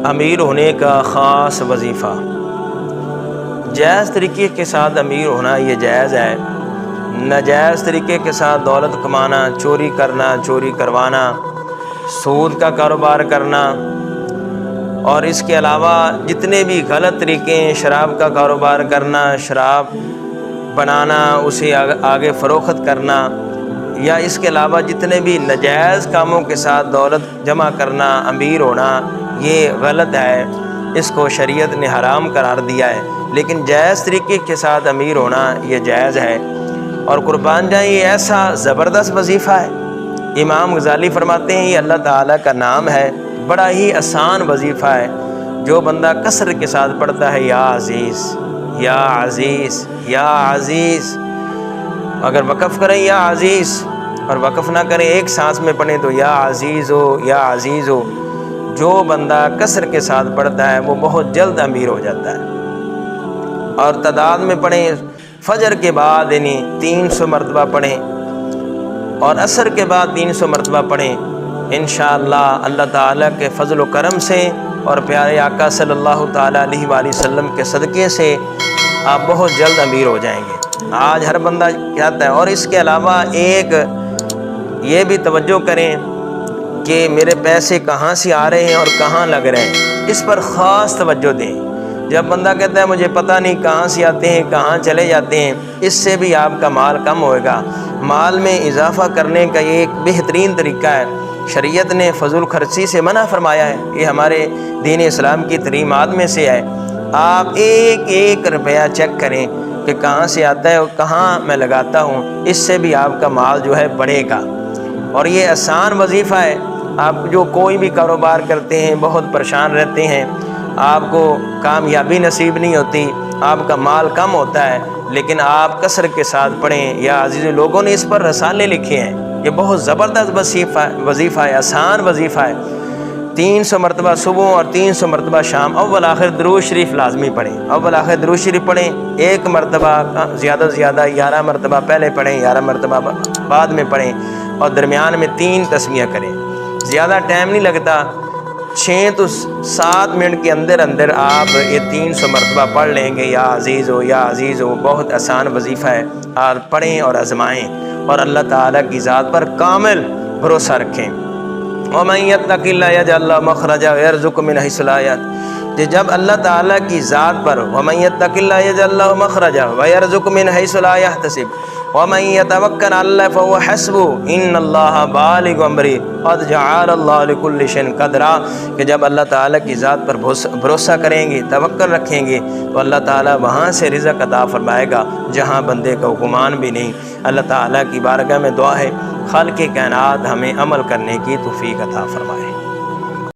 امیر ہونے کا خاص وظیفہ۔ جائز طریقے کے ساتھ امیر ہونا یہ جائز ہے، ناجائز طریقے کے ساتھ دولت کمانا، چوری کرنا، چوری کروانا، سود کا کاروبار کرنا، اور اس کے علاوہ جتنے بھی غلط طریقے ہیں، شراب کا کاروبار کرنا، شراب بنانا، اسے آگے فروخت کرنا، یا اس کے علاوہ جتنے بھی ناجائز کاموں کے ساتھ دولت جمع کرنا، امیر ہونا، یہ غلط ہے، اس کو شریعت نے حرام قرار دیا ہے۔ لیکن جائز طریقے کے ساتھ امیر ہونا یہ جائز ہے، اور قربان جائیں یہ ایسا زبردست وظیفہ ہے۔ امام غزالی فرماتے ہیں یہ اللہ تعالیٰ کا نام ہے، بڑا ہی آسان وظیفہ ہے، جو بندہ کثرت کے ساتھ پڑھتا ہے یا عزیز یا عزیز یا عزیز، اگر وقف کریں یا عزیز اور وقف نہ کریں، ایک سانس میں پڑھیں تو یا عزیز ہو یا عزیز ہو، جو بندہ کثرت کے ساتھ پڑھتا ہے وہ بہت جلد امیر ہو جاتا ہے۔ اور تعداد میں پڑھیں، فجر کے بعد یعنی 300 مرتبہ پڑھیں، اور عصر کے بعد 300 مرتبہ پڑھیں، انشاءاللہ اللہ تعالیٰ کے فضل و کرم سے اور پیارے آقا صلی اللہ تعالیٰ علیہ وآلہ وسلم کے صدقے سے آپ بہت جلد امیر ہو جائیں گے۔ آج ہر بندہ چاہتا ہے۔ اور اس کے علاوہ ایک یہ بھی توجہ کریں کہ میرے پیسے کہاں سے آ رہے ہیں اور کہاں لگ رہے ہیں، اس پر خاص توجہ دیں۔ جب بندہ کہتا ہے مجھے پتہ نہیں کہاں سے آتے ہیں کہاں چلے جاتے ہیں، اس سے بھی آپ کا مال کم ہوئے گا۔ مال میں اضافہ کرنے کا یہ ایک بہترین طریقہ ہے۔ شریعت نے فضول خرچی سے منع فرمایا ہے، یہ ہمارے دین اسلام کی تعلیمات میں سے ہے۔ آپ ایک ایک روپیہ چیک کریں کہ کہاں سے آتا ہے اور کہاں میں لگاتا ہوں، اس سے بھی آپ کا مال جو ہے بڑھے گا۔ اور یہ آسان وظیفہ ہے۔ آپ جو کوئی بھی کاروبار کرتے ہیں بہت پریشان رہتے ہیں، آپ کو کامیابی نصیب نہیں ہوتی، آپ کا مال کم ہوتا ہے، لیکن آپ کثرت کے ساتھ پڑھیں یا عزیز، لوگوں نے اس پر رسالے لکھے ہیں۔ یہ بہت زبردست وظیفہ ہے، آسان وظیفہ ہے۔ 300 مرتبہ صبح اور 300 مرتبہ شام، اول آخر درود شریف لازمی پڑھیں، اول آخر درود شریف پڑھیں، ایک مرتبہ زیادہ سے زیادہ 11 مرتبہ پہلے پڑھیں، 11 مرتبہ بعد میں پڑھیں، اور درمیان میں 3 تسمیہ کریں۔ زیادہ ٹائم نہیں لگتا، 6 تو 7 منٹ کے اندر اندر آپ یہ 300 مرتبہ پڑھ لیں گے، یا عزیز ہو یا عزیز ہو۔ بہت آسان وظیفہ ہے، آپ پڑھیں اور آزمائیں، اور اللہ تعالیٰ کی ذات پر کامل بھروسہ رکھیں۔ وَمَن يَتَّقِ اللَّهَ يَجْعَل لَّهُ مَخْرَجًا وَيَرْزُقْهُ مِنْ حَيْثُ لَا يَحْتَسِبُ، جب اللہ تعالیٰ کی ذات پر وَمَن يَتَّقِ اللَّهَ يَجْعَل لَّهُ مَخْرَجًا وَيَرْزُقْهُ مِنْ حَيْثُ لَا يَحْتَسِبُ وَمَن يَتَوَكَّلْ عَلَى اللَّهِ فَهُوَ حَسْبُهُ إِنَّ اللَّهَ بَالِغُ أَمْرِهِ قَدْ جَعَلَ اللَّهُ لِكُلِّ شَيْءٍ قَدْرًا، کہ جب اللہ تعالیٰ کی ذات پر بھروسہ کریں گے، توکل رکھیں گے، تو اللہ تعالیٰ وہاں سے رزق عطا فرمائے گا جہاں بندے کا گمان بھی نہیں۔ اللہ تعالیٰ کی بارگاہ میں دعا ہے خالق کائنات ہمیں عمل کرنے کی توفیق عطا فرمائے۔